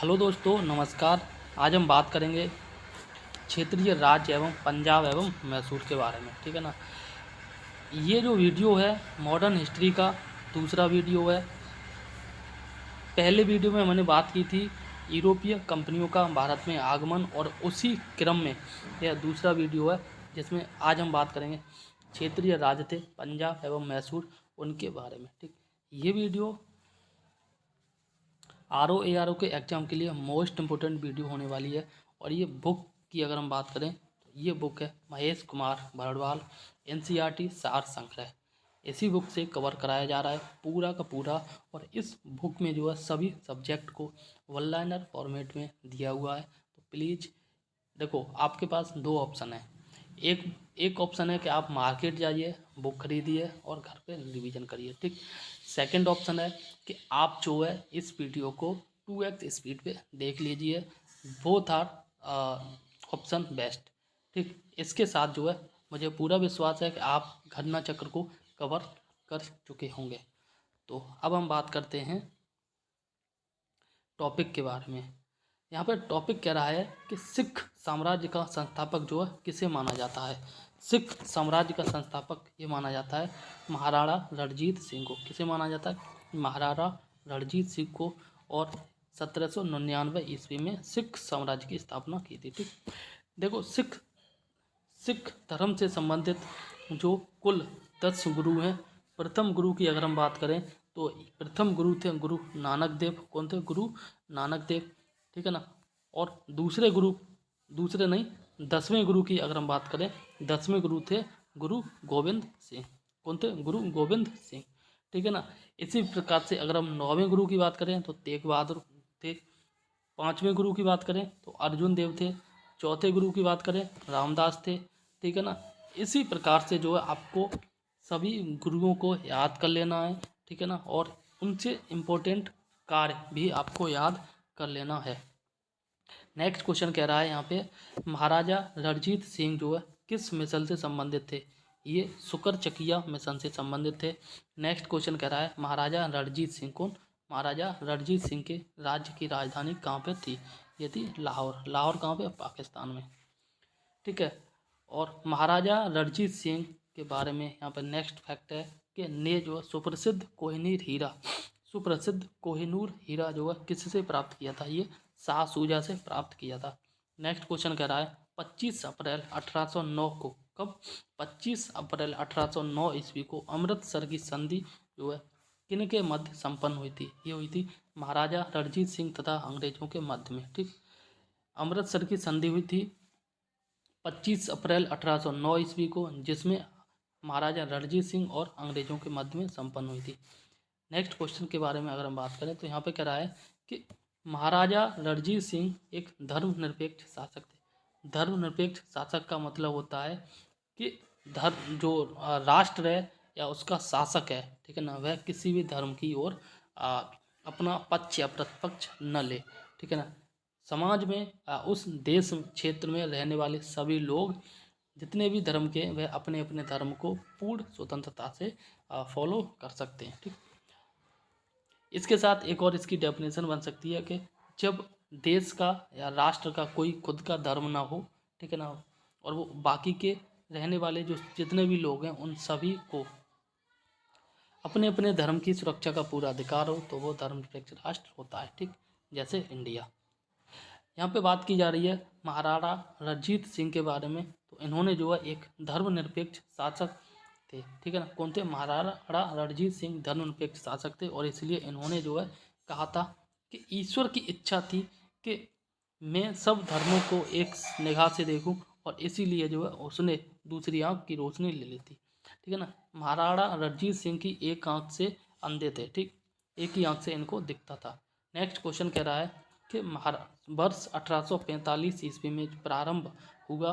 Hello दोस्तों, नमस्कार। आज हम बात करेंगे क्षेत्रीय राज्य एवं पंजाब एवं मैसूर के बारे में। ठीक है ना। ये जो वीडियो है मॉडर्न हिस्ट्री का दूसरा वीडियो है। पहले वीडियो में मैंने बात की थी यूरोपीय कंपनियों का भारत में आगमन, और उसी क्रम में यह दूसरा वीडियो है जिसमें आज हम बात करेंगे क्षेत्रीय राज्य थे पंजाब एवं मैसूर, उनके बारे में। ठीक, ये वीडियो RO ARO के एग्जाम के लिए मोस्ट इम्पोर्टेंट वीडियो होने वाली है। और ये बुक की अगर हम बात करें तो ये बुक है महेश कुमार बरड़वाल NCERT सार संग्रह। इसी बुक से कवर कराया जा रहा है पूरा का पूरा। और इस बुक में जो है सभी सब्जेक्ट को वन लाइनर फॉर्मेट में दिया हुआ है। तो प्लीज़ देखो, आपके पास दो ऑप्शन है। एक एक ऑप्शन है कि आप मार्केट जाइए, बुक खरीदिए और घर पे रिवीजन करिए। ठीक। सेकंड ऑप्शन है कि आप जो है इस वीडियो को 2x स्पीड पे देख लीजिए। Both are option best. ठीक। इसके साथ जो है मुझे पूरा विश्वास है कि आप घटना चक्र को कवर कर चुके होंगे। तो अब हम बात करते हैं टॉपिक के बारे में। यहाँ पर टॉपिक कह रहा है कि सिख साम्राज्य का संस्थापक जो है किसे माना जाता है। सिख साम्राज्य का संस्थापक ये माना जाता है महाराणा रणजीत सिंह को। किसे माना जाता है? महाराणा रणजीत सिंह को। और 1799 ईस्वी में सिख साम्राज्य की स्थापना की थी। ठीक। देखो, सिख सिख धर्म से संबंधित जो कुल 10 गुरु हैं। प्रथम गुरु की अगर हम बात करें तो प्रथम गुरु थे गुरु नानक देव। कौन थे? गुरु नानक देव। ठीक है ना। और दूसरे नहीं, 10वें गुरु की अगर हम बात करें, 10वें गुरु थे गुरु गोविंद सिंह। कौन थे? गुरु गोविंद सिंह। ठीक है ना। इसी प्रकार से अगर हम 9वें गुरु की बात करें तो तेग बहादुर थे। 5वें गुरु की बात करें तो अर्जुन देव थे। चौथे गुरु की बात करें रामदास थे। ठीक है ना। इसी प्रकार से जो है आपको सभी गुरुओं को याद कर लेना है। ठीक है ना। और उनसे इम्पोर्टेंट कार्य भी आपको याद कर लेना है। नेक्स्ट क्वेश्चन कह रहा है यहाँ पे महाराजा रणजीत सिंह जो है किस मिशन से संबंधित थे? ये सुकरचकिया मिशन से संबंधित थे। नेक्स्ट क्वेश्चन कह रहा है महाराजा रणजीत सिंह कौन? महाराजा रणजीत सिंह के राज्य की राजधानी कहाँ पे थी? ये थी लाहौर। लाहौर कहाँ पे? पाकिस्तान में। ठीक है। और महाराजा रणजीत सिंह के बारे में यहाँ पर नेक्स्ट फैक्ट है कि ने जो है सुप्रसिद्ध कोहिनूर हीरा जो है किससे प्राप्त किया था? ये शाह सूजा से प्राप्त किया था। नेक्स्ट क्वेश्चन कह रहा है 25 अप्रैल 1809 को, कब? 25 अप्रैल 1809 ईस्वी को अमृतसर की संधि जो है किनके मध्य संपन्न हुई थी? ये हुई थी महाराजा रणजीत सिंह तथा अंग्रेजों के मध्य में। ठीक। अमृतसर की संधि हुई थी 25 अप्रैल 1809 ईस्वी को, जिसमें महाराजा रणजीत सिंह और अंग्रेजों के मध्य में संपन्न हुई थी। नेक्स्ट क्वेश्चन के बारे में अगर हम बात करें तो यहाँ पे कह रहा है कि महाराजा रणजीत सिंह एक धर्मनिरपेक्ष शासक थे। धर्मनिरपेक्ष शासक का मतलब होता है कि धर्म जो राष्ट्र है या उसका शासक है, ठीक है ना, वह किसी भी धर्म की ओर अपना पक्ष या प्रतिपक्ष न ले। ठीक है ना। समाज में उस देश क्षेत्र में रहने वाले सभी लोग जितने भी धर्म के, वह अपने अपने धर्म को पूर्ण स्वतंत्रता से फॉलो कर सकते हैं। ठीक। इसके साथ एक और इसकी डेफिनेशन बन सकती है कि जब देश का या राष्ट्र का कोई खुद का धर्म ना हो, ठीक है ना, और वो बाकी के रहने वाले जो जितने भी लोग हैं उन सभी को अपने अपने धर्म की सुरक्षा का पूरा अधिकार हो, तो वो धर्मनिरपेक्ष राष्ट्र होता है। ठीक। जैसे इंडिया। यहाँ पे बात की जा रही है महाराणा रणजीत सिंह के बारे में। तो इन्होंने जो है एक धर्मनिरपेक्ष शासक थे। ठीक है ना। कौन थे? महाराणा रणजीत सिंह धर्मनिरपेक्ष शासक थे। और इसलिए इन्होंने जो है कहा था कि ईश्वर की इच्छा थी कि मैं सब धर्मों को एक निगाह से देखूं, और इसीलिए जो है उसने दूसरी आंख की रोशनी ले ली थी। ठीक है ना। महाराणा रणजीत सिंह की एक आंख से अंधे थे। ठीक। एक ही आंख से इनको दिखता था। नेक्स्ट क्वेश्चन कह रहा है कि वर्ष 1845 ईस्वी में प्रारंभ हुआ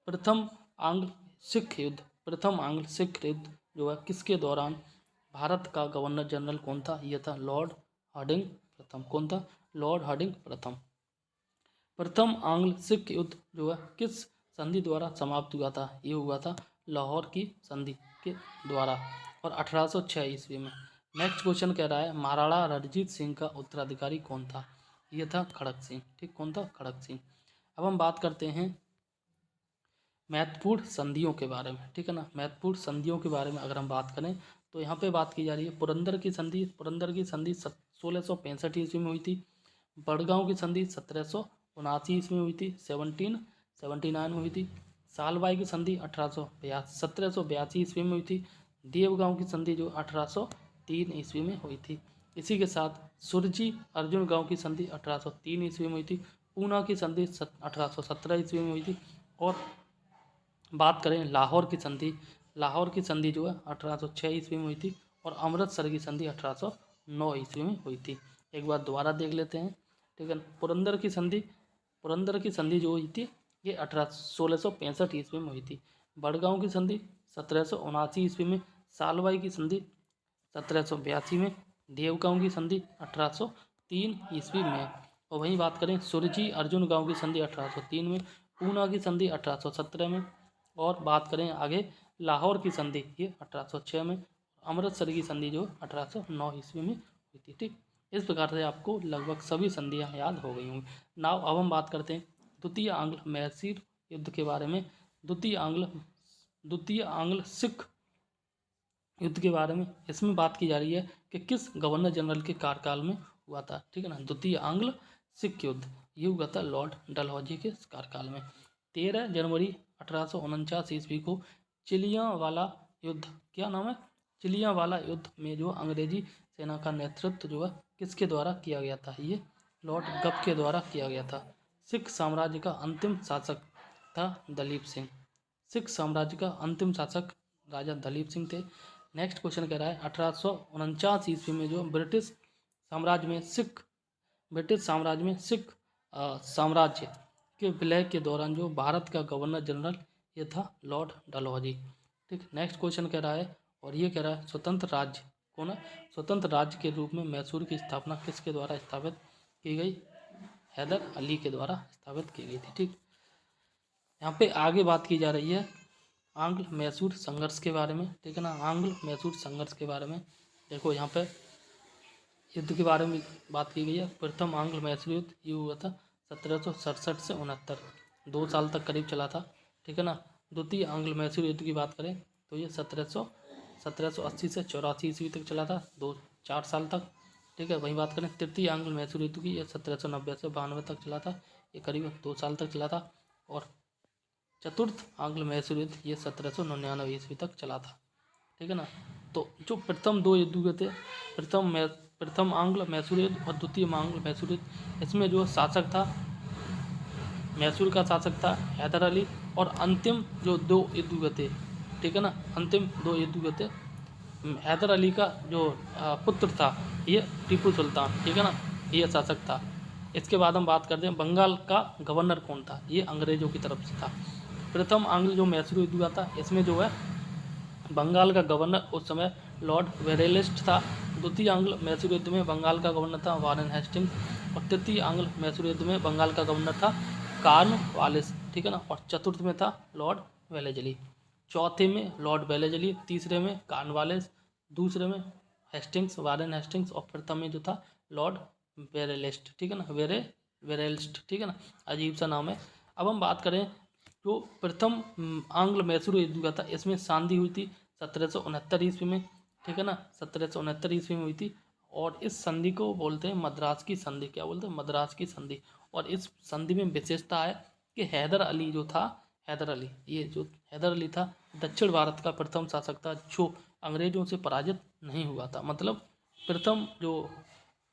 प्रथम आंग्ल सिख युद्ध। प्रथम आंग्ल सिख युद्ध जो है किसके दौरान? भारत का गवर्नर जनरल कौन था? यह था लॉर्ड हार्डिंग प्रथम। कौन था? लॉर्ड हार्डिंग प्रथम। प्रथम आंग्ल सिख युद्ध जो है किस संधि द्वारा समाप्त हुआ था? ये हुआ था लाहौर की संधि के द्वारा, और 1806 ईस्वी में। नेक्स्ट क्वेश्चन कह रहा है महाराणा रणजीत सिंह का उत्तराधिकारी कौन था? ये था खड़क सिंह। ठीक, कौन था? खड़क सिंह। अब हम बात करते हैं महत्वपूर्ण संधियों के बारे में। ठीक है ना, महत्वपूर्ण संधियों के बारे में अगर हम बात करें तो यहाँ पे बात की जा रही है पुरंदर की संधि। पुरंदर की संधि 1665 ईस्वी में हुई थी। बड़गांव की संधि 1779 ईस्वी में हुई थी, 1779 में हुई थी। सालबाई की संधि 1782 ईस्वी में हुई थी। देवगांव की संधि जो 1803 ईस्वी में हुई थी। इसी के साथ सुरजी अर्जुन गांव की संधि 1803 ईस्वी में हुई थी। पूना की संधि 1817 ईस्वी में हुई थी। और बात करें लाहौर की संधि, लाहौर की संधि जो है 1806 ईस्वी में हुई थी। और अमृतसर की संधि 1809 ईस्वी में हुई थी। एक बार दोबारा देख लेते हैं। ठीक है, पुरंदर की संधि, पुरंदर की संधि जो हुई थी ये 1665 ईस्वी में हुई थी। बड़गांव की संधि 1779 ईस्वी में। सालबाई की संधि 1782 में। देवगांव की संधि 1803 ईस्वी में। और वहीं बात करें सुरजी अर्जुन गांव की संधि 1803 में। पूना की संधि 1817 में। और बात करें आगे लाहौर की संधि ये 1806 में। अमृतसर की संधि जो 1809 ईस्वी में हुई थी। ठीक, इस प्रकार से आपको लगभग सभी संधियां याद हो गई होंगी। नाउ अब हम बात करते हैं द्वितीय आंग्ल मैसूर युद्ध के बारे में। द्वितीय आंग्ल सिख युद्ध के बारे में। इसमें बात की जा रही है कि किस गवर्नर जनरल के कार्यकाल में हुआ था। ठीक है ना, द्वितीय आंग्ल सिख युद्ध ये हुआ था लॉर्ड डलहौजी के कार्यकाल में। 13 जनवरी 1849 ईस्वी को चिलियांवाला युद्ध, क्या नाम है? चिलियांवाला युद्ध में जो अंग्रेजी सेना का नेतृत्व जो है किसके द्वारा किया गया था? ये लॉर्ड गप के द्वारा किया गया था। सिख साम्राज्य का अंतिम शासक था दलीप सिंह। सिख साम्राज्य का अंतिम शासक राजा दलीप सिंह थे। नेक्स्ट क्वेश्चन कह रहा है 1849 ईस्वी में जो ब्रिटिश साम्राज्य में सिख साम्राज्य के विलय के दौरान जो भारत का गवर्नर जनरल ये था लॉर्ड डलहौजी। ठीक, नेक्स्ट क्वेश्चन कह रहा है और ये कह रहा है स्वतंत्र राज्य कौन है? स्वतंत्र राज्य के रूप में मैसूर की स्थापना किसके द्वारा स्थापित की गई? हैदर अली के द्वारा स्थापित की गई थी। ठीक, यहाँ पे आगे बात की जा रही है आंग्ल मैसूर संघर्ष के बारे में। ठीक है ना, आंग्ल मैसूर संघर्ष के बारे में देखो यहाँ पे युद्ध के बारे में बात की गई है। प्रथम आंग्ल मैसूर युद्ध ये हुआ था 1767 से 69, 2 साल तक करीब चला था। ठीक है ना, द्वितीय आंग्ल मैसूर युद्ध की बात करें तो ये 1780 से 84 ईस्वी तक चला था, 4 साल तक। ठीक है, वहीं बात करें तृतीय आंग्ल मैसूर युद्ध की, ये 1790 से 92 तक चला था, ये करीब 2 साल तक चला था। और चतुर्थ आंग्ल मैसूर युद्ध ये 1799 ईस्वी तक चला था। ठीक है ना, तो जो प्रथम 2 युद्ध हुए थे, प्रथम आंग्ल मैसूर युद्ध और द्वितीय आंग्ल मैसूर युद्ध, इसमें जो शासक था मैसूर का शासक था हैदर अली। और अंतिम जो 2 युद्ध हुए थे, ठीक है ना, अंतिम 2 युद्ध हुए थे, हैदर अली का जो पुत्र था ये टीपू सुल्तान। ठीक है ना, ये शासक था। इसके बाद हम बात करते हैं बंगाल का गवर्नर कौन था? ये अंग्रेजों की तरफ से था। प्रथम आंग्ल जो मैसूर युद्ध हुआ था इसमें जो है बंगाल का गवर्नर उस समय लॉर्ड वेरेलिस्ट था। द्वितीय आंग्ल मैसूर युद्ध में बंगाल का गवर्नर था वारेन हेस्टिंग्स। और तृतीय आंग्ल मैसूर युद्ध में बंगाल का गवर्नर था कॉर्नवालिस। ठीक है ना, और चतुर्थ में था लॉर्ड वेलेजली, चौथे में लॉर्ड वेलेजली, तीसरे में कॉर्नवालिस, दूसरे में हेस्टिंग्स वारेन हेस्टिंग्स, और प्रथम में जो था लॉर्ड वेरेलिस्ट। ठीक है ना, वेरेलिस्ट। ठीक है ना, अजीब सा नाम है। अब हम बात करें जो प्रथम आंग्ल मैसूर युद्ध हुआ था इसमें संधि हुई थी 1769 ईस्वी में। ठीक है ना, 1769 ईस्वी में हुई थी। और इस संधि को बोलते हैं मद्रास की संधि। क्या बोलते हैं? मद्रास की संधि। और इस संधि में विशेषता है कि हैदर अली जो था, हैदर अली, ये जो हैदर अली था दक्षिण भारत का प्रथम शासक था जो अंग्रेजों से पराजित नहीं हुआ था। मतलब प्रथम जो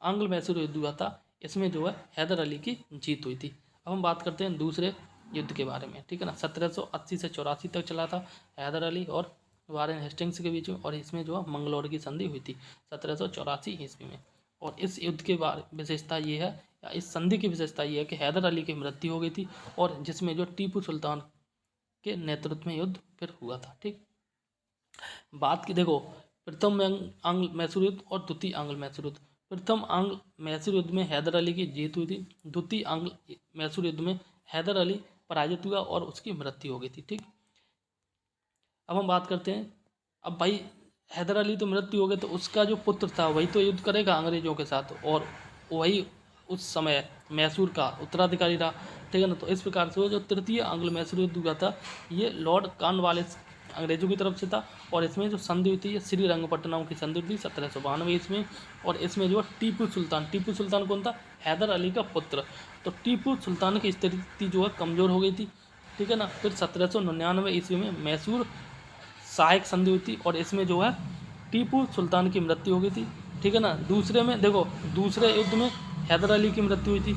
आंग्ल मैसूर युद्ध हुआ था इसमें जो है हैदर अली की जीत हुई थी। अब हम बात करते हैं दूसरे युद्ध के बारे में। ठीक है ना, 1780 से 84 तक चला था हैदर अली और वारेन हेस्टिंग्स के बीच में। और इसमें जो है मंगलौर की संधि हुई थी 1784 ईस्वी में। और इस युद्ध के बारे विशेषता ये है, या इस संधि की विशेषता ये है कि हैदर अली की मृत्यु हो गई थी और जिसमें जो टीपू सुल्तान के नेतृत्व में युद्ध फिर हुआ था। ठीक, बात की देखो प्रथम आंग्ल मैसूर युद्ध और द्वितीय आंग्ल मैसूर युद्ध। प्रथम आंग्ल मैसूर युद्ध में हैदर अली की जीत हुई थी। द्वितीय आंग्ल मैसूर युद्ध में हैदर अली पराजित हुआ और उसकी मृत्यु हो गई थी। ठीक, अब हम बात करते हैं, अब भाई हैदर अली तो मृत्यु हो गई तो उसका जो पुत्र था वही तो युद्ध करेगा अंग्रेजों के साथ, और वही उस समय मैसूर का उत्तराधिकारी रहा, ठीक है ना। तो इस प्रकार से वो जो तृतीय आंग्ल मैसूर युद्ध हुआ था ये लॉर्ड कॉर्नवालिस अंग्रेजों की तरफ से था। और इसमें जो संधि हुई थी ये श्रीरंगपट्टनम की संधि हुई थी 1792 ईस्वी। और इसमें जो टीपू सुल्तान कौन था, हैदर अली का पुत्र। तो टीपू सुल्तान की स्थिति जो है कमज़ोर हो गई थी, ठीक है ना। फिर 1799 ईस्वी में मैसूर सहायक संधि हुई थी और इसमें जो है टीपू सुल्तान की मृत्यु हो गई थी, ठीक है ना। दूसरे में देखो, दूसरे युद्ध में हैदर अली की मृत्यु हुई थी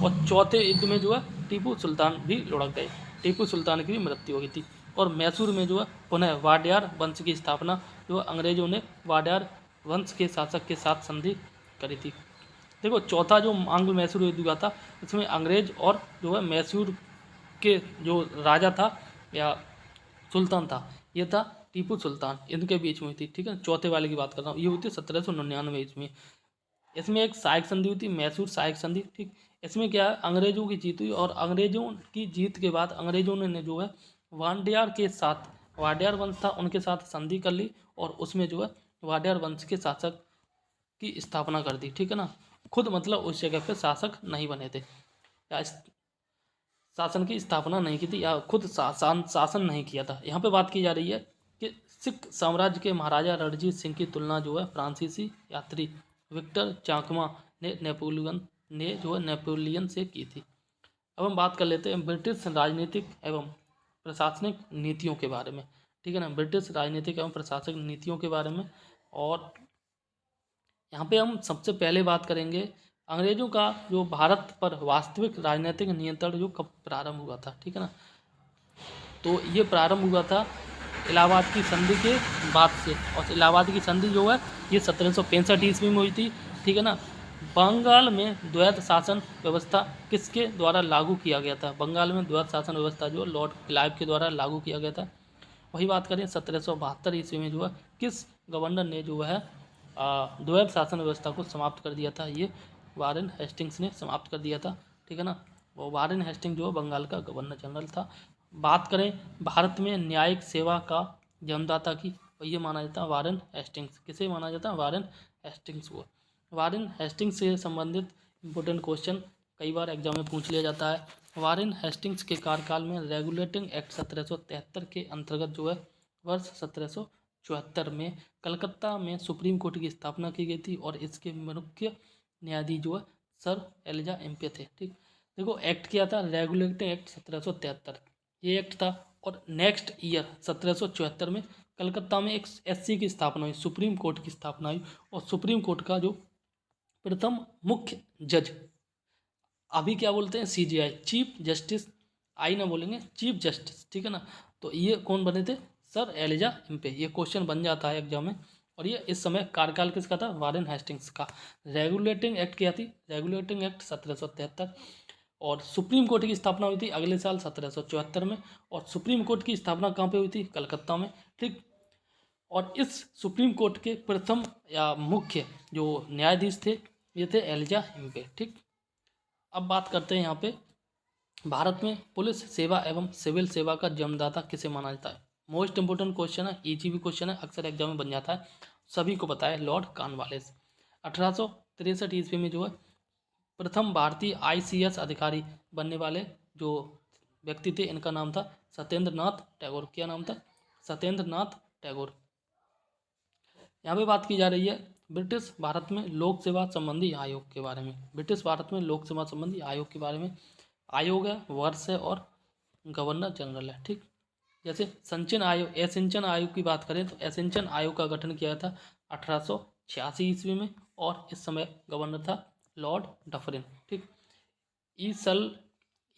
और चौथे युद्ध में जो है टीपू सुल्तान भी लुढ़क गए, टीपू सुल्तान की भी मृत्यु हो गई थी। और मैसूर में जो है पुनः वाडियार वंश की स्थापना जो है अंग्रेजों ने वाडियार वंश के शासक के साथ संधि करी थी। देखो चौथा जो आंग्ल मैसूर युद्ध हुआ था इसमें अंग्रेज और जो है मैसूर के जो राजा था या सुल्तान था ये था टीपू सुल्तान, इनके बीच में हुई थी, ठीक है। चौथे वाले की बात कर रहा हूँ, ये हुई थी 1799 ईस्वी। इसमें एक सहायक संधि हुई थी, मैसूर सहायक संधि, ठीक। इसमें क्या है, अंग्रेजों की जीत हुई और अंग्रेजों की जीत के बाद अंग्रेजों ने जो है वाडियार के साथ, वाडियार वंश था उनके साथ संधि कर ली और उसमें जो है वाडियार वंश के शासक की स्थापना कर दी, ठीक है ना। खुद मतलब उस जगह पे शासक नहीं बने थे या शासन की स्थापना नहीं की थी या खुद शासन नहीं किया था। यहाँ पे बात की जा रही है कि सिख साम्राज्य के महाराजा रणजीत सिंह की तुलना जो है फ्रांसीसी यात्री विक्टर चाकमा ने नेपोलियन से की थी। अब हम बात कर लेते हैं ब्रिटिश राजनीतिक एवं प्रशासनिक नीतियों के बारे में, ठीक है ना। ब्रिटिश राजनीतिक एवं प्रशासनिक नीतियों के बारे में। और यहाँ पे हम सबसे पहले बात करेंगे अंग्रेजों का जो भारत पर वास्तविक राजनीतिक नियंत्रण जो कब प्रारंभ हुआ था, ठीक है ना। तो ये प्रारंभ हुआ था इलाहाबाद की संधि के बाद से। और इलाहाबाद की संधि जो है ये 1765 ईस्वी में हुई थी, ठीक है ना। बंगाल में द्वैत शासन व्यवस्था किसके द्वारा लागू किया गया था, बंगाल में द्वैत शासन व्यवस्था जो लॉर्ड क्लाइव के द्वारा लागू किया गया था। वही बात करें 1772 ईस्वी में जो है किस गवर्नर ने जो है द्वैत शासन व्यवस्था को समाप्त कर दिया था, ये वारेन हेस्टिंग्स ने समाप्त कर दिया था, ठीक है ना। वो वारेन हेस्टिंग जो है बंगाल का गवर्नर जनरल था। बात करें भारत में न्यायिक सेवा का जन्मदाता की, तो ये माना जाता है वारेन हेस्टिंग्स। किसे माना जाता है, वारेन हेस्टिंग्स को। वारेन हेस्टिंग्स से संबंधित इंपॉर्टेंट क्वेश्चन कई बार एग्जाम में पूछ लिया जाता है। वारेन हेस्टिंग्स के कार्यकाल में रेगुलेटिंग एक्ट 1773 के अंतर्गत जो है वर्ष 1774 में कलकत्ता में सुप्रीम कोर्ट की स्थापना की गई थी और इसके मुख्य न्यायाधीश जो है सर एलिजा एम्पे थे, ठीक। देखो एक्ट किया था रेगुलेटिंग एक्ट 1773, ये एक्ट था। और नेक्स्ट ईयर 1774 में कलकत्ता में एक एससी की स्थापना हुई, सुप्रीम कोर्ट की स्थापना हुई। और सुप्रीम कोर्ट का जो प्रथम मुख्य जज, अभी क्या बोलते हैं सीजीआई, चीफ जस्टिस, आई ना बोलेंगे, चीफ जस्टिस, ठीक है ना। तो ये कौन बने थे, सर एलिजा एम्पे। ये क्वेश्चन बन जाता है एग्जाम में। और ये इस समय कार्यकाल किसका था, वारेन हेस्टिंग्स का। रेगुलेटिंग एक्ट क्या थी, रेगुलेटिंग एक्ट 1773। और सुप्रीम कोर्ट की स्थापना हुई थी अगले साल 1774 में। और सुप्रीम कोर्ट की स्थापना कहाँ पे हुई थी, कलकत्ता में, ठीक। और इस सुप्रीम कोर्ट के प्रथम या मुख्य जो न्यायाधीश थे ये थे एलिजा हेम्पे, ठीक। अब बात करते हैं यहाँ पे भारत में पुलिस सेवा एवं सिविल सेवा का जन्मदाता किसे माना जाता है। मोस्ट इंपोर्टेंट क्वेश्चन है, इजी भी क्वेश्चन है, अक्सर एग्जाम में बन जाता है, सभी को पता है, लॉर्ड कॉर्नवालिस। 1863 ईस्वी में जो है प्रथम भारतीय आईसीएस अधिकारी बनने वाले जो व्यक्ति थे इनका नाम था सत्येंद्र नाथ टैगोर। क्या नाम था, सत्येंद्र नाथ टैगोर। यहाँ पे बात की जा रही है ब्रिटिश भारत में लोक सेवा संबंधी आयोग के बारे में। ब्रिटिश भारत में लोक सेवा संबंधी आयोग के बारे में। आयोग है, वर्ष है और गवर्नर जनरल है, ठीक। जैसे संचयन आयोग, एसेंशन आयोग की बात करें तो एसेंशन आयोग का गठन किया था 1886 ईस्वी में और इस समय गवर्नर था लॉर्ड डफरिन, ठीक।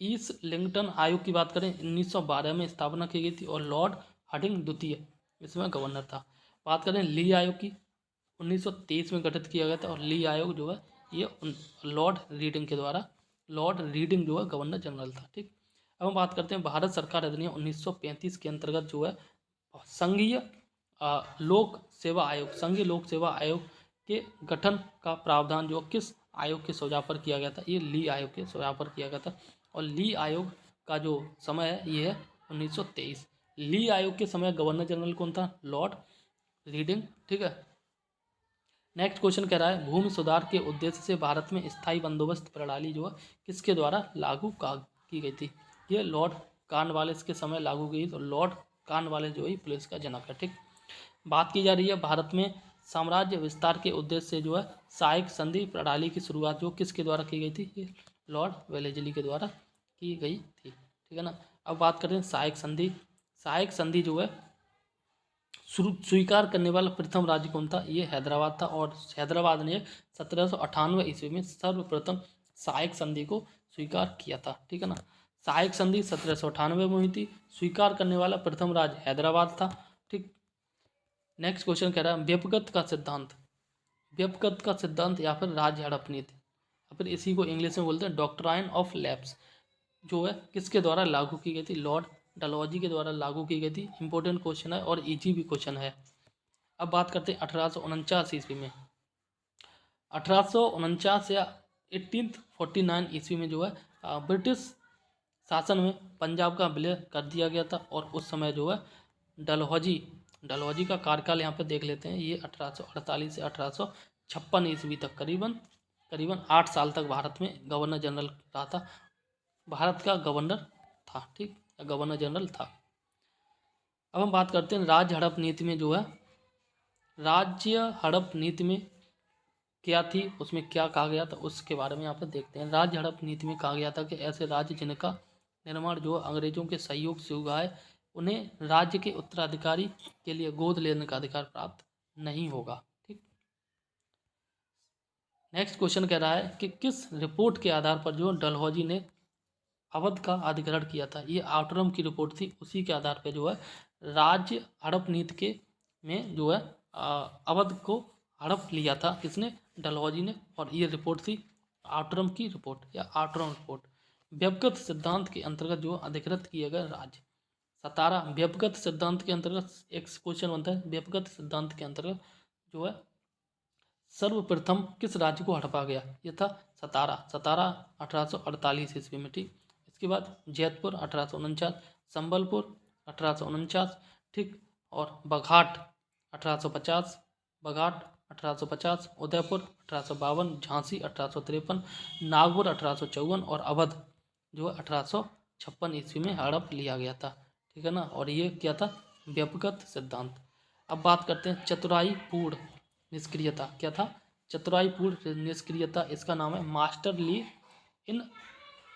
ईस्ट लिंगटन आयोग की बात करें 1912 में स्थापना की गई थी और लॉर्ड हार्डिंग द्वितीय इसमें गवर्नर था। बात करें ली आयोग की, 1923 में गठित किया गया था और ली आयोग जो है ये लॉर्ड रीडिंग के द्वारा, लॉर्ड रीडिंग जो है गवर्नर जनरल था, ठीक। अब हम बात करते हैं भारत सरकार अधिनियम 1935 के अंतर्गत जो है संघीय लोक सेवा आयोग, संघीय लोक सेवा आयोग के गठन का प्रावधान जो किस आयोग के सुझाव पर किया गया था, ये ली आयोग के सुझाव पर किया गया था। और ली आयोग का जो समय है ये है 1923। ली आयोग के समय गवर्नर जनरल कौन था, लॉर्ड रीडिंग, ठीक है। नेक्स्ट क्वेश्चन कह रहा है भूमि सुधार के उद्देश्य से भारत में स्थायी बंदोबस्त प्रणाली जो है किसके द्वारा लागू की गई थी। ये लॉर्ड कॉर्नवालिस के समय लागू की, तो लॉर्ड कॉर्नवालिस जो है पुलिस का जनक है। ठीक, बात की जा रही है भारत में साम्राज्य विस्तार के उद्देश्य से जो है सहायक संधि प्रणाली की शुरुआत जो किसके द्वारा की गई थी। ये लॉर्ड वेलेस्ली के द्वारा की गई थी। ठीक है ना। अब बात करते हैं सहायक संधि। सहायक संधि जो है स्वीकार करने वाला प्रथम राज्य कौन था। ये हैदराबाद था, और हैदराबाद ने 1798 ईस्वी में सर्वप्रथम सहायक संधि को स्वीकार किया था। ठीक है ना। सहायक संधि 1798 में हुई थी। स्वीकार करने वाला प्रथम राज्य हैदराबाद था। ठीक, नेक्स्ट क्वेश्चन कह रहा है व्यपगत का सिद्धांत। व्यपगत का सिद्धांत या फिर राज्य हड़प नीति, या फिर इसी को इंग्लिश में बोलते हैं डॉक्ट्राइन ऑफ लैप्स, जो है किसके द्वारा लागू की गई थी। लॉर्ड डलहौजी के द्वारा लागू की गई थी। इंपॉर्टेंट क्वेश्चन है और इजी भी क्वेश्चन है। अब बात करते हैं 1849 ईस्वी में। 1849 या 1849 ईस्वी में जो है ब्रिटिश शासन में पंजाब का विलय कर दिया गया था, और उस समय जो है डलहौजी का कार्यकाल यहाँ पे देख लेते हैं। ये 1848 से 1856 ईस्वी तक करीबन 8 साल तक भारत में गवर्नर जनरल रहा था। भारत का गवर्नर था। ठीक, गवर्नर जनरल था। अब हम बात करते हैं राज्य हड़प नीति में जो है, राज्य हड़प नीति में क्या थी, उसमें क्या कहा गया था, उसके बारे में यहाँ पर देखते हैं। राज्य हड़प नीति में कहा गया था कि ऐसे राज्य जिनका निर्माण जो अंग्रेजों के सहयोग से हुआ है, उन्हें राज्य के उत्तराधिकारी के लिए गोद लेने का अधिकार प्राप्त नहीं होगा। ठीक, नेक्स्ट क्वेश्चन कह रहा है कि किस रिपोर्ट के आधार पर जो डलहौजी ने अवध का अधिग्रहण किया था। ये आउटरम की रिपोर्ट थी, उसी के आधार पर जो है राज्य हड़प नीति के में जो है अवध को हड़प लिया था किसने, डलहौजी ने, और ये रिपोर्ट थी आउटरम की रिपोर्ट या आउटरम रिपोर्ट। व्यपगत सिद्धांत के अंतर्गत जो अधिकृत किए गए राज्य। सतारा व्यपगत सिद्धांत के अंतर्गत एक क्वेश्चन बनता है, व्यपगत सिद्धांत के अंतर्गत जो है सर्वप्रथम किस राज्य को हड़पा गया। ये था सतारा 1848 ईस्वी में। ठीक, इसके बाद जैतपुर 1849, संबलपुर 1849, ठीक, और बघाट 1850, बघाट 1850, उदयपुर 1852, झांसी 1853, नागपुर 1854 और अवध जो 1856 ईस्वी में हड़प लिया गया था। ठीक है ना। और ये क्या था, व्यपगत सिद्धांत। अब बात करते हैं चतुराई पूर्ण निष्क्रियता। क्या था, चतुराई पूर्ण निष्क्रियता। इसका नाम है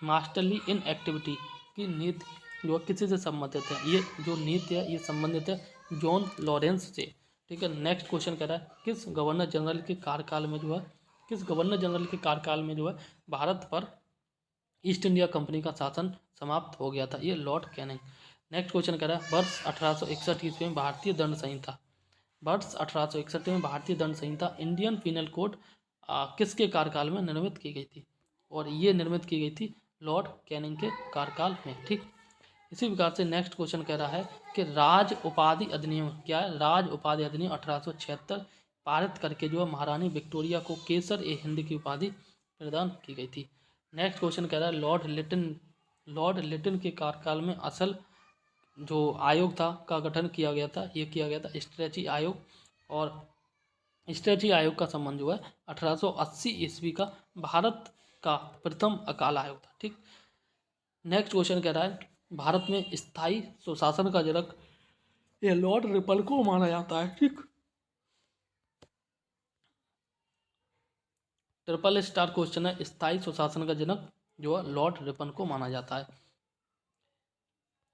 मास्टरली इन एक्टिविटी की नीति जो किसी से संबंधित है। ये जो नीति है ये संबंधित है जॉन लॉरेंस से। ठीक है। नेक्स्ट क्वेश्चन कह रहा है किस गवर्नर जनरल के कार्यकाल में जो है भारत पर ईस्ट इंडिया कंपनी का शासन समाप्त हो गया था। ये लॉर्ड कैनिंग। नेक्स्ट क्वेश्चन कह रहा है वर्ष 1861 ईस्वी में भारतीय दंड संहिता। वर्ष 1861 में भारतीय दंड संहिता इंडियन पीनल कोड किसके कार्यकाल में निर्मित की गई थी। और ये निर्मित की गई थी लॉर्ड कैनिंग के कार्यकाल में। ठीक, इसी प्रकार से नेक्स्ट क्वेश्चन कह रहा है कि राज उपाधि अधिनियम क्या है। राज उपाधि अधिनियम 1876 पारित करके जो है महारानी विक्टोरिया को केसर ए हिंद की उपाधि प्रदान की गई थी। नेक्स्ट क्वेश्चन कह रहा है लॉर्ड लिटन के कार्यकाल में असल जो आयोग था का गठन किया गया था। ये किया गया था स्ट्रेची आयोग, और स्ट्रेची आयोग का संबंध जो है 1880 ईस्वी का भारत का प्रथम अकाल आयोग था। ठीक, नेक्स्ट क्वेश्चन कह रहा है भारत में स्थायी सुशासन का जनक ये लॉर्ड रिपन को माना जाता है। ठीक, ट्रिपल स्टार क्वेश्चन है। स्थायी सुशासन का जनक जो है लॉर्ड रिपन को माना जाता है।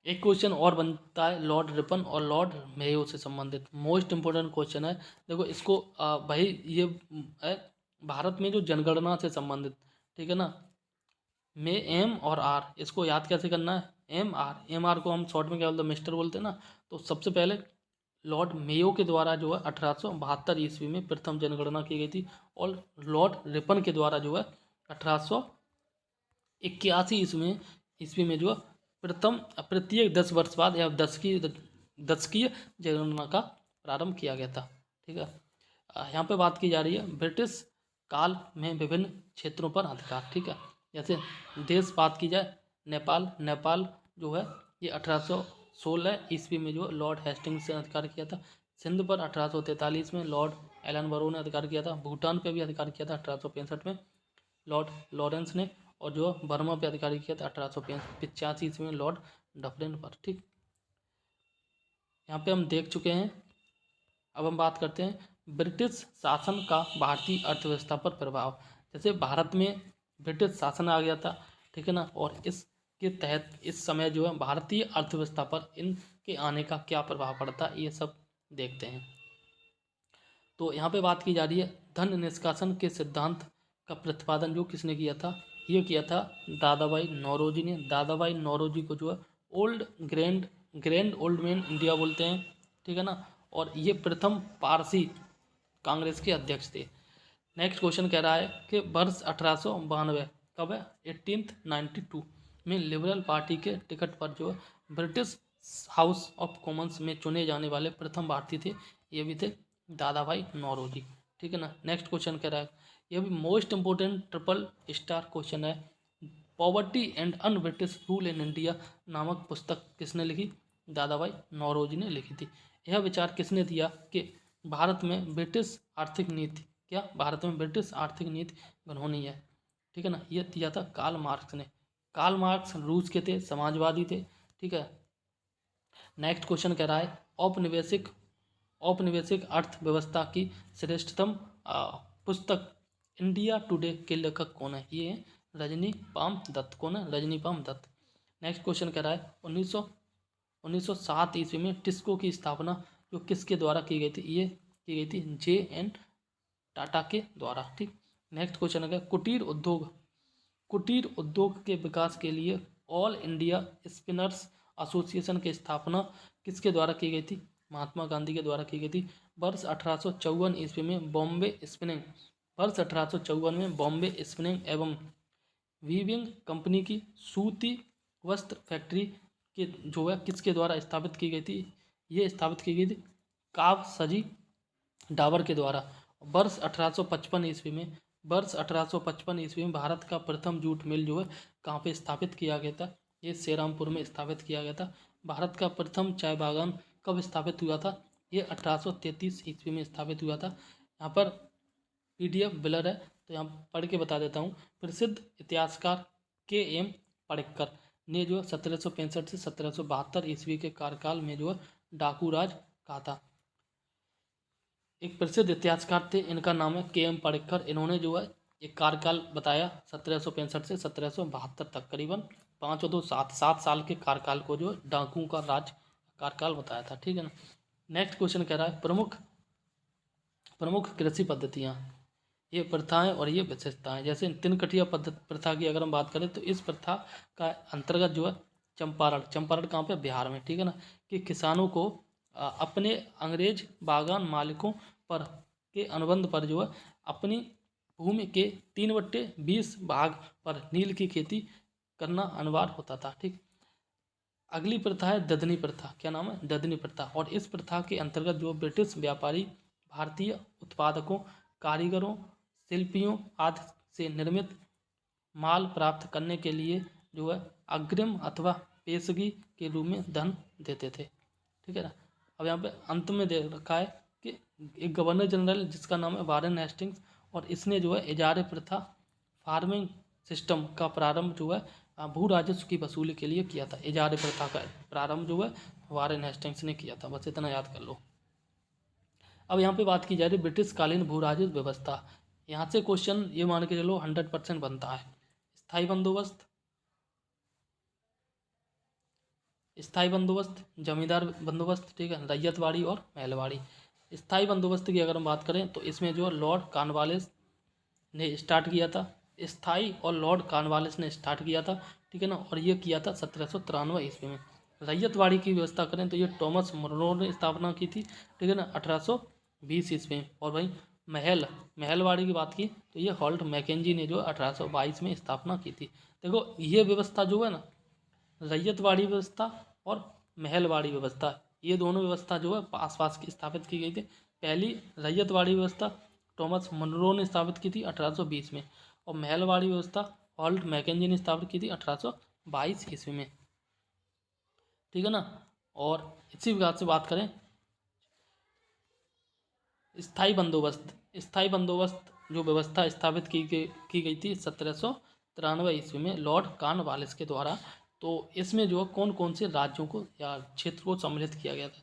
एक क्वेश्चन और बनता है लॉर्ड रिपन और लॉर्ड मेयो से संबंधित, मोस्ट इंपोर्टेंट क्वेश्चन है। देखो इसको भाई ये है भारत में जो जनगणना से संबंधित। ठीक है ना। में एम और आर, इसको याद कैसे करना है, एम आर को हम शॉर्ट में क्या बोलते हैं, मिस्टर बोलते हैं ना। तो सबसे पहले लॉर्ड मेयो के द्वारा जो है 1872 ईस्वी में प्रथम जनगणना की गई थी, और लॉर्ड रिपन के द्वारा जो है 1881 ईस्वी में जो है प्रथम प्रत्येक 10 वर्ष बाद या दशकीय जनगणना का प्रारंभ किया गया था। ठीक है। यहाँ पे बात की जा रही है ब्रिटिश काल में विभिन्न क्षेत्रों पर अधिकार। ठीक है, जैसे देश बात की जाए नेपाल जो है ये 1816 ईस्वी में जो लॉर्ड हेस्टिंग्स से अधिकार किया था। सिंध पर 1843 में लॉर्ड एलन बरो ने अधिकार किया था। भूटान पे भी अधिकार किया था 1865 में लॉर्ड लॉरेंस ने, और जो बर्मा पे अधिकार किया था 1885 ईस्वी में लॉर्ड डफरिन पर। ठीक, यहाँ पे हम देख चुके हैं। अब हम बात करते हैं ब्रिटिश शासन का भारतीय अर्थव्यवस्था पर प्रभाव। जैसे भारत में ब्रिटिश शासन आ गया था, ठीक है ना, और इसके तहत इस समय जो है भारतीय अर्थव्यवस्था पर इनके आने का क्या प्रभाव पड़ता है, ये सब देखते हैं। तो यहाँ पे बात की जा रही है धन निष्कासन के सिद्धांत का प्रतिपादन जो किसने किया था, ये किया था दादाभाई नौरोजी ने। दादाभाई नौरोजी को जो है old grand old man India बोलते हैं, ठीक है ना, और ये प्रथम पारसी कांग्रेस के अध्यक्ष थे। नेक्स्ट क्वेश्चन कह रहा है कि वर्ष 1892 कब है, 1892 में लिबरल पार्टी के टिकट पर जो ब्रिटिश हाउस ऑफ कॉमन्स में चुने जाने वाले प्रथम भारतीय थे, ये भी थे दादाभाई नौरोजी। ठीक है ना। नेक्स्ट क्वेश्चन कह रहा है, यह भी most important triple star question है, poverty and un British rule in India नामक पुस्तक किसने लिखी, दादाभाई नौरोजी ने लिखी थी। यह विचार किसने दिया कि भारत में ब्रिटिश आर्थिक नीति, क्या भारत में ब्रिटिश आर्थिक नीति बनवानी है, ठीक है ना, यह दिया था कार्ल मार्क्स ने। कार्ल मार्क्स रूस के थे, समाजवादी थे, ठीक है। नेक्स्ट क्वेश्चन कह रहा है औपनिवेशिक अर्थव्यवस्था की श्रेष्ठतम पुस्तक इंडिया टुडे के लेखक कौन है, ये है रजनीपाम दत्त। कौन है, रजनीपाम दत्त। नेक्स्ट क्वेश्चन कह रहा है 1907 ईस्वी में टिस्को की स्थापना जो किसके द्वारा की गई थी, ये की गई थी J.N. टाटा के द्वारा। ठीक। नेक्स्ट क्वेश्चन है कुटीर उद्योग के विकास के लिए ऑल इंडिया स्पिनर्स एसोसिएशन की स्थापना किसके द्वारा की गई थी, महात्मा गांधी के द्वारा की गई थी। वर्ष 1854 ईस्वी में बॉम्बे स्पिनिंग एवं वीविंग कंपनी की सूती वस्त्र फैक्ट्री के जो है किसके द्वारा स्थापित की गई थी, ये स्थापित की गई थी कावसजी डाबर के द्वारा। वर्ष 1855 ईस्वी में भारत का प्रथम जूट मिल जो है कहाँ पे स्थापित किया गया था, ये सेरामपुर में स्थापित किया गया था। भारत का प्रथम चाय बागान कब स्थापित हुआ था, ये 1833 ईस्वी में स्थापित हुआ था। यहाँ पर PDF बिलर है तो यहाँ पढ़ के बता देता हूँ। प्रसिद्ध इतिहासकार KM पड़िक्कर ने जो 1765 से 1772 ईस्वी के कार्यकाल में जो है डाकू राज कहा था। एक प्रसिद्ध इतिहासकार थे, इनका नाम है KM पड़िक्कर। इन्होंने जो है एक कार्यकाल बताया 1765 से 1772 तक, करीबन 5 और 2 7 साल के कार्यकाल को जो डाकुओं का राज कार्यकाल बताया था। ठीक है ना। नेक्स्ट क्वेश्चन कह रहा है प्रमुख कृषि पद्धतियाँ, ये प्रथाएं और ये विशेषताएं। जैसे तिनकटिया प्रथा की अगर हम बात करें तो इस प्रथा का अंतर्गत जो है चंपारण कहाँ पे, बिहार में, ठीक है ना, कि किसानों को अपने अंग्रेज बागान मालिकों पर के अनुबंध पर जो है अपनी भूमि के 3/20 भाग पर नील की खेती करना अनिवार्य होता था। ठीक। अगली प्रथा है ददनी प्रथा। क्या नाम है, ददनी प्रथा। और इस प्रथा के अंतर्गत जो ब्रिटिश व्यापारी भारतीय उत्पादकों, कारीगरों, शिल्पियों आदि से निर्मित माल प्राप्त करने के लिए जो है अग्रिम अथवा पेशगी के रूप में धन देते थे। ठीक है ना। अब यहाँ पे अंत में दे रखा है कि एक गवर्नर जनरल जिसका नाम है वारेन हेस्टिंग्स, और इसने जो है इजारे प्रथा फार्मिंग सिस्टम का प्रारंभ जो है भू राजस्व की वसूली के लिए किया था। इजारे प्रथा का प्रारंभ जो है वारेन हेस्टिंग्स ने किया था, बस इतना याद कर लो। अब यहाँ पे बात की जा रही है ब्रिटिश कालीन भू राजस्व व्यवस्था। यहाँ से क्वेश्चन ये मान के चलो 100% बनता है। स्थायी बंदोबस्त, जमींदार बंदोबस्त, ठीक है, रैयतवाड़ी और महलवाड़ी। स्थायी बंदोबस्त की अगर हम बात करें तो इसमें जो लॉर्ड कॉर्नवालिस ने स्टार्ट किया था, लॉर्ड कॉर्नवालिस ने स्टार्ट किया था, ठीक है ना, और ये किया था 1793 ईस्वी में। रैयतवाड़ी की व्यवस्था करें तो ये टॉमस मुनरो ने स्थापना की थी, ठीक है ना, 1820 ईस्वी में। और भाई महलवाड़ी की बात की तो ये हॉल्ट मैकेंजी ने जो 1822 में स्थापना की थी। देखो ये व्यवस्था जो है ना, रैयतवाड़ी व्यवस्था और महलवाड़ी व्यवस्था, ये दोनों व्यवस्था जो है आसपास की स्थापित की गई थी। पहली रैयतवाड़ी व्यवस्था टॉमस मुनरो ने स्थापित की थी 1820 में, और महलवाड़ी व्यवस्था हॉल्ट मैकेंजी ने स्थापित की थी 1822 ईस्वी में। ठीक है ना। और इसी प्रकार से बात करें स्थायी बंदोबस्त जो व्यवस्था स्थापित की गई थी 1793 ईस्वी में लॉर्ड कॉर्नवालिस के द्वारा। तो इसमें जो कौन कौन से राज्यों को या क्षेत्र को सम्मिलित किया गया था?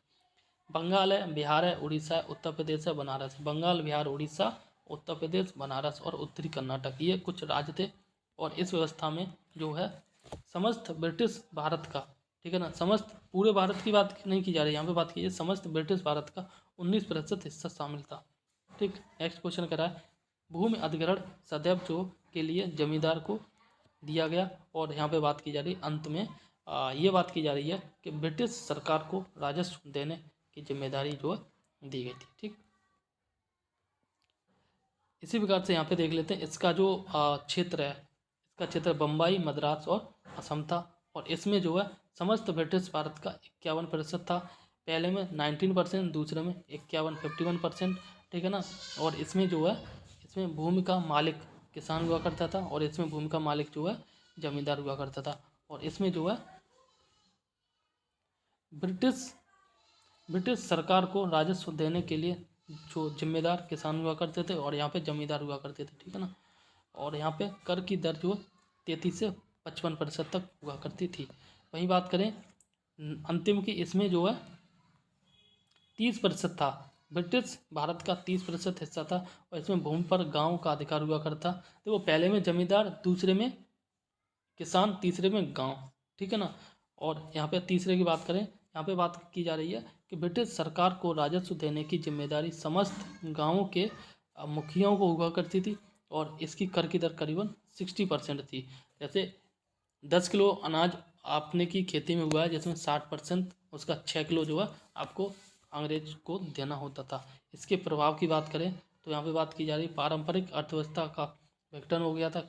बंगाल है, बिहार है, उड़ीसा है, उत्तर प्रदेश है, बनारस। बंगाल, बिहार, उड़ीसा, उत्तर प्रदेश, बनारस और उत्तरी कर्नाटक, ये कुछ राज्य थे। और इस व्यवस्था में जो है समस्त ब्रिटिश भारत का, ठीक है ना, समस्त पूरे भारत की बात नहीं की जा रही, यहाँ पे बात की है समस्त ब्रिटिश भारत का 19% हिस्सा शामिल था। ठीक, नेक्स्ट क्वेश्चन कह रहा है भूमि अधिग्रहण सदैव जो के लिए जमींदार को दिया गया। और यहाँ पे बात की जा रही अंत में ये बात की जा रही है कि ब्रिटिश सरकार को राजस्व देने की जिम्मेदारी जो है दी गई थी। ठीक, इसी प्रकार से यहाँ पे देख लेते हैं इसका जो क्षेत्र है, इसका क्षेत्र बम्बई, मद्रास और असम था। और इसमें जो है समस्त ब्रिटिश भारत का 51% था। पहले में 19%, दूसरे में 51% ठीक है ना। और इसमें जो है इसमें भूमि का मालिक किसान हुआ करता था और इसमें भूमि का मालिक जो है जमींदार हुआ करता था। और इसमें जो है ब्रिटिश सरकार को राजस्व देने के लिए जो जिम्मेदार किसान हुआ करते थे और यहाँ पे जमींदार हुआ करते थे, ठीक है ना। और यहाँ पे कर की दर जो 33 से 55% तक हुआ करती थी। वहीं बात करें अंतिम की, इसमें जो है 30% था, ब्रिटिश भारत का 30% हिस्सा था। और इसमें भूमि पर गाँव का अधिकार हुआ करता। तो वो पहले में जमींदार, दूसरे में किसान, तीसरे में गांव, ठीक है ना। और यहाँ पे तीसरे की बात करें, यहाँ पे बात की जा रही है कि ब्रिटिश सरकार को राजस्व देने की जिम्मेदारी समस्त गांवों के मुखियाओं को हुआ करती थी। और इसकी कर की दर करीबन 60% थी। जैसे 10 किलो अनाज आपने की खेती में हुआ है, जिसमें 60% उसका 6 किलो जो है आपको अंग्रेज को देना होता था। इसके प्रभाव की बात करें तो यहाँ पे बात की जा रही पारंपरिक अर्थव्यवस्था का विघटन हो गया था।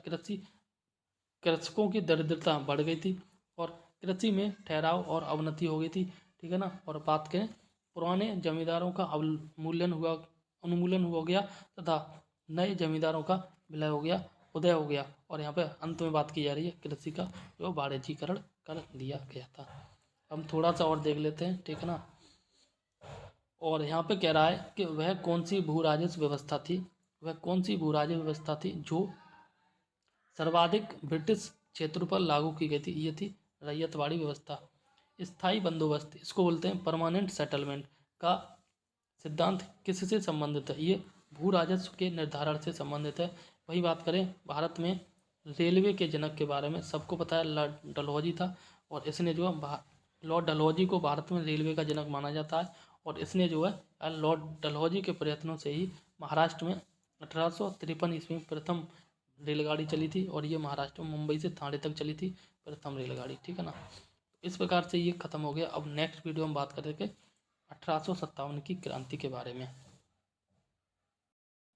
कृषकों की दरिद्रता बढ़ गई थी और कृषि में ठहराव और अवनति हो गई थी, ठीक है ना। और बात करें पुराने जमींदारों का उन्मूलन हो गया तथा नए जमींदारों का उदय हो गया। और यहाँ पे अंत में बात की जा रही है कृषि का जो वाणिज्यीकरण कर दिया गया था। हम थोड़ा सा और देख लेते हैं, ठीक है ना। और यहाँ पे कह रहा है कि वह कौन सी भू राजस्व व्यवस्था थी जो सर्वाधिक ब्रिटिश क्षेत्रों पर लागू की गई थी। ये थी रैयतवाड़ी व्यवस्था। स्थायी बंदोबस्त, इसको बोलते हैं परमानेंट सेटलमेंट का सिद्धांत किससे संबंधित है? ये भू राजस्व के निर्धारण से संबंधित है। वही बात करें भारत में रेलवे के जनक के बारे में सबको पता है, लॉर्ड डलहौजी था। और इसने जो है लॉर्ड डलहौजी को भारत में रेलवे का जनक माना जाता है। और इसने जो है लॉर्ड डलहौजी के प्रयत्नों से ही महाराष्ट्र में 1853 ईस्वी में प्रथम रेलगाड़ी चली थी। और ये महाराष्ट्र में मुंबई से ठाणे तक चली थी प्रथम रेलगाड़ी, ठीक है ना। इस प्रकार से ये खत्म हो गया। अब नेक्स्ट वीडियो में बात करेंगे 1857 की क्रांति के बारे में।